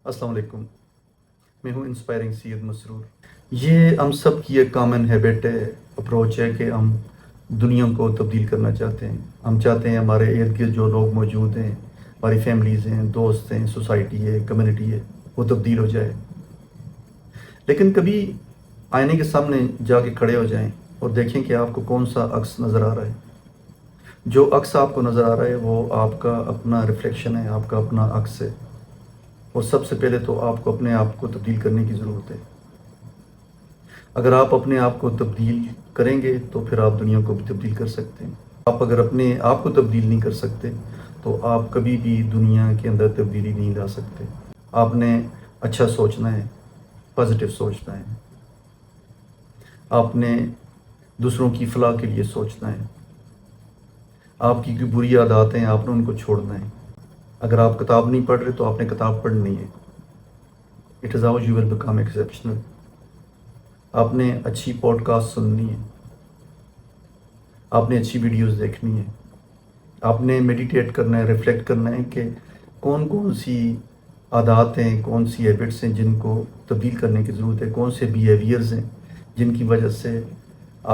السلام علیکم، میں ہوں انسپائرنگ سید مسرور۔ یہ ہم سب کی ایک کامن ہیبٹ ہے، اپروچ ہے کہ ہم دنیا کو تبدیل کرنا چاہتے ہیں۔ ہم چاہتے ہیں ہمارے ارد گرد جو لوگ موجود ہیں، ہماری فیملیز ہیں، دوست ہیں، سوسائٹی ہے، کمیونٹی ہے، وہ تبدیل ہو جائے۔ لیکن کبھی آئینے کے سامنے جا کے کھڑے ہو جائیں اور دیکھیں کہ آپ کو کون سا عکس نظر آ رہا ہے۔ جو عکس آپ کو نظر آ رہا ہے وہ آپ کا اپنا ریفلیکشن ہے، آپ کا اپنا عکس ہے۔ اور سب سے پہلے تو آپ کو اپنے آپ کو تبدیل کرنے کی ضرورت ہے۔ اگر آپ اپنے آپ کو تبدیل کریں گے تو پھر آپ دنیا کو بھی تبدیل کر سکتے ہیں۔ آپ اگر اپنے آپ کو تبدیل نہیں کر سکتے تو آپ کبھی بھی دنیا کے اندر تبدیلی نہیں لا سکتے۔ آپ نے اچھا سوچنا ہے، پازیٹیو سوچنا ہے۔ آپ نے دوسروں کی فلاح کے لیے سوچنا ہے۔ آپ کی کوئی بری عادات ہیں، آپ نے ان کو چھوڑنا ہے۔ اگر آپ کتاب نہیں پڑھ رہے تو آپ نے کتاب پڑھنی ہے۔ It is how you will become exceptional. آپ نے اچھی پوڈ کاسٹ سننی ہے، آپ نے اچھی ویڈیوز دیکھنی ہے، آپ نے میڈیٹیٹ کرنا ہے، ریفلیکٹ کرنا ہے کہ کون کون سی عادات ہیں، کون سی ہیبٹس ہیں جن کو تبدیل کرنے کی ضرورت ہے، کون سے بیہیویئرز ہیں جن کی وجہ سے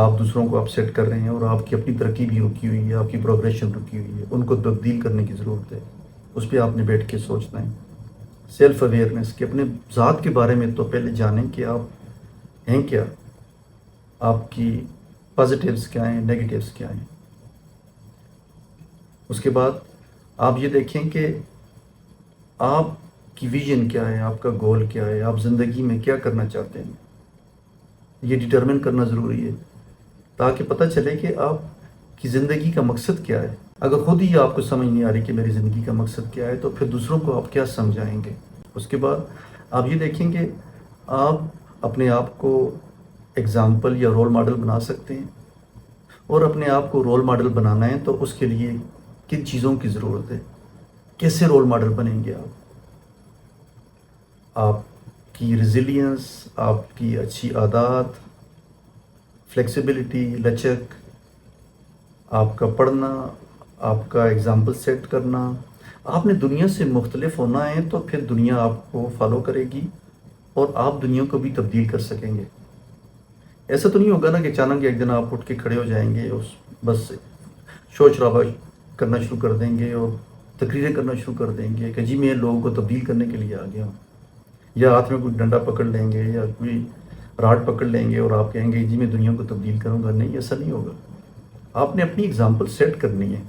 آپ دوسروں کو اپسیٹ کر رہے ہیں اور آپ کی اپنی ترقی بھی رکی ہوئی ہے، آپ کی پروگریشن رکی ہوئی ہے، ان کو تبدیل کرنے کی ضرورت ہے۔ اس پہ آپ نے بیٹھ کے سوچنا ہے۔ سیلف اویئرنیس کہ اپنے ذات کے بارے میں تو پہلے جانیں کہ آپ ہیں کیا، آپ کی پازیٹیوز کیا ہیں، نیگیٹیوز کیا ہیں۔ اس کے بعد آپ یہ دیکھیں کہ آپ کی ویژن کیا ہے، آپ کا گول کیا ہے، آپ زندگی میں کیا کرنا چاہتے ہیں۔ یہ ڈٹرمن کرنا ضروری ہے تاکہ پتہ چلے کہ آپ کی زندگی کا مقصد کیا ہے۔ اگر خود ہی آپ کو سمجھ نہیں آ رہی کہ میری زندگی کا مقصد کیا ہے تو پھر دوسروں کو آپ کیا سمجھائیں گے۔ اس کے بعد آپ یہ دیکھیں کہ آپ اپنے آپ کو ایگزامپل یا رول ماڈل بنا سکتے ہیں، اور اپنے آپ کو رول ماڈل بنانا ہے تو اس کے لیے کن چیزوں کی ضرورت ہے، کیسے رول ماڈل بنیں گے آپ کی ریزیلینس، آپ کی اچھی عادات، فلیکسیبلٹی، لچک، آپ کا پڑھنا، آپ کا ایگزامپل سیٹ کرنا۔ آپ نے دنیا سے مختلف ہونا ہے تو پھر دنیا آپ کو فالو کرے گی اور آپ دنیا کو بھی تبدیل کر سکیں گے۔ ایسا تو نہیں ہوگا نا کہ اچانک ایک دن آپ اٹھ کے کھڑے ہو جائیں گے، بس شور شرابہ کرنا شروع کر دیں گے اور تقریریں کرنا شروع کر دیں گے کہ جی میں لوگوں کو تبدیل کرنے کے لیے آ گیا ہوں، یا ہاتھ میں کوئی ڈنڈا پکڑ لیں گے یا کوئی راڈ پکڑ لیں گے اور آپ کہیں گے جی میں دنیا کو تبدیل کروں گا۔ نہیں، ایسا نہیں ہوگا۔ آپ نے اپنی اگزامپل سیٹ کرنی ہے۔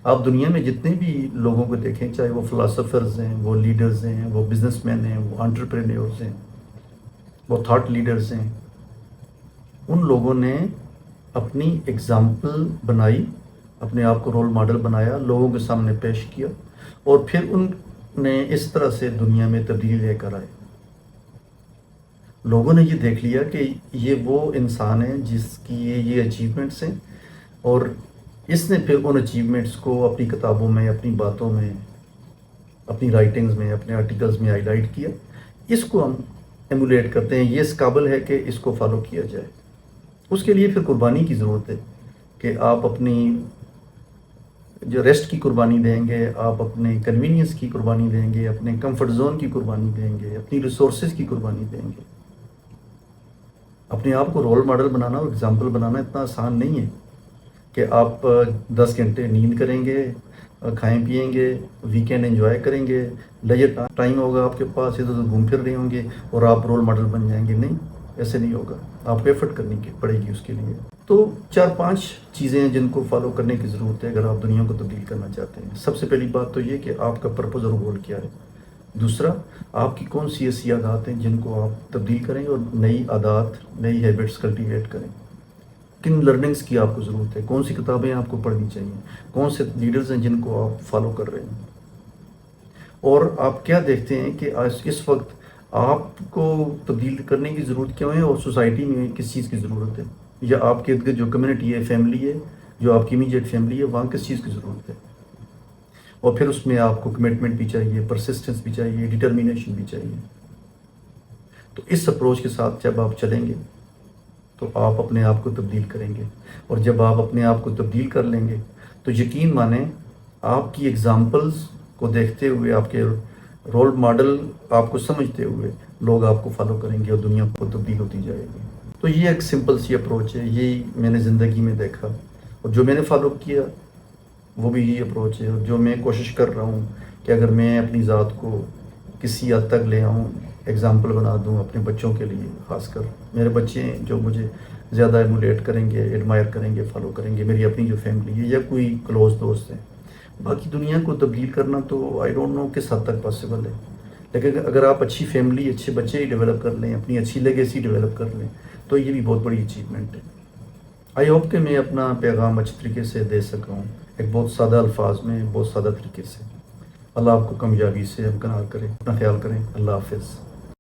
آپ دنیا میں جتنے بھی لوگوں کو دیکھیں، چاہے وہ فلاسفرز ہیں، وہ لیڈرز ہیں، وہ بزنس مین ہیں، وہ انٹرپرینیورز ہیں، وہ تھاٹ لیڈرز ہیں، ان لوگوں نے اپنی اگزامپل بنائی، اپنے آپ کو رول ماڈل بنایا، لوگوں کے سامنے پیش کیا، اور پھر ان نے اس طرح سے دنیا میں تبدیلی لے کر آئے۔ لوگوں نے یہ دیکھ لیا کہ یہ وہ انسان ہے جس کی یہ اچیومنٹس ہیں، اور اس نے پھر ان اچیومنٹس کو اپنی کتابوں میں، اپنی باتوں میں، اپنی رائٹنگز میں، اپنے آرٹیکلز میں ہائی لائٹ کیا۔ اس کو ہم ایمولیٹ کرتے ہیں، یہ اس قابل ہے کہ اس کو فالو کیا جائے۔ اس کے لیے پھر قربانی کی ضرورت ہے کہ آپ اپنی جو ریسٹ کی قربانی دیں گے، آپ اپنے کنوینئنس کی قربانی دیں گے، اپنے کمفرٹ زون کی قربانی دیں گے، اپنی ریسورسز کی قربانی دیں گے۔ اپنے آپ کو رول ماڈل بنانا اور اگزامپل بنانا اتنا آسان نہیں ہے کہ آپ 10 گھنٹے نیند کریں گے، کھائیں پیئیں گے، ویکینڈ انجوائے کریں گے، لیجر ٹائم ہوگا آپ کے پاس، ادھر ادھر گھوم پھر رہے ہوں گے اور آپ رول ماڈل بن جائیں گے۔ نہیں، ایسے نہیں ہوگا۔ آپ کو ایفرٹ کرنی پڑے گی اس کے لیے۔ تو 4-5 چیزیں ہیں جن کو فالو کرنے کی ضرورت ہے اگر آپ دنیا کو تبدیل کرنا چاہتے ہیں۔ سب سے پہلی بات تو یہ کہ آپ کا پرپز اور گول کیا ہے۔ دوسرا، آپ کی کون سی ایسی عادات ہیں جن کو آپ تبدیل کریں اور نئی عادات، نئی ہیبٹس کلٹیویٹ کریں۔ کن لرننگز کی آپ کو ضرورت ہے، کون سی کتابیں آپ کو پڑھنی چاہیے، کون سے لیڈرز ہیں جن کو آپ فالو کر رہے ہیں، اور آپ کیا دیکھتے ہیں کہ اس وقت آپ کو تبدیل کرنے کی ضرورت کیوں ہے، اور سوسائٹی میں کس چیز کی ضرورت ہے، یا آپ کے ارد گرد جو کمیونٹی ہے، فیملی ہے، جو آپ کی امیجیٹ فیملی ہے، وہاں کس چیز کی ضرورت ہے۔ اور پھر اس میں آپ کو کمٹمنٹ بھی چاہیے، پرسسٹنس بھی چاہیے، ڈٹرمینیشن بھی چاہیے۔ تو اس اپروچ کے ساتھ جب آپ چلیں گے تو آپ اپنے آپ کو تبدیل کریں گے، اور جب آپ اپنے آپ کو تبدیل کر لیں گے تو یقین مانیں آپ کی ایگزامپلز کو دیکھتے ہوئے آپ کے رول ماڈل آپ کو سمجھتے ہوئے لوگ آپ کو فالو کریں گے اور دنیا کو تبدیل ہوتی جائے گی. تو یہ ایک سمپل سی اپروچ ہے, یہی میں نے زندگی میں دیکھا اور جو میں نے فالو کیا وہ بھی یہی اپروچ ہے. اور جو میں کوشش کر رہا ہوں کہ اگر میں اپنی ذات کو کسی حد تک لے آؤں, ایگزامپل بنا دوں اپنے بچوں کے لیے, خاص کر میرے بچے ہیں جو مجھے زیادہ ایمولیٹ کریں گے, ایڈمائر کریں گے, فالو کریں گے, میری اپنی جو فیملی ہے یا کوئی کلوز دوست ہیں. باقی دنیا کو تبدیل کرنا تو آئی ڈونٹ نو کس حد تک پاسبل ہے, لیکن اگر آپ اچھی فیملی, اچھے بچے ہی ڈیولپ کر لیں, اپنی اچھی لیگیسی ڈیولپ کر لیں, تو یہ بھی بہت بڑی اچیومنٹ ہے. آئی ہوپ کہ میں اپنا پیغام اچھی طریقے سے دے سکا ہوں, ایک بہت سادہ الفاظ میں, بہت سادہ طریقے سے. اللہ آپ کو کامیابی سے ہمکنار کرے. اپنا خیال کریں. اللہ حافظ.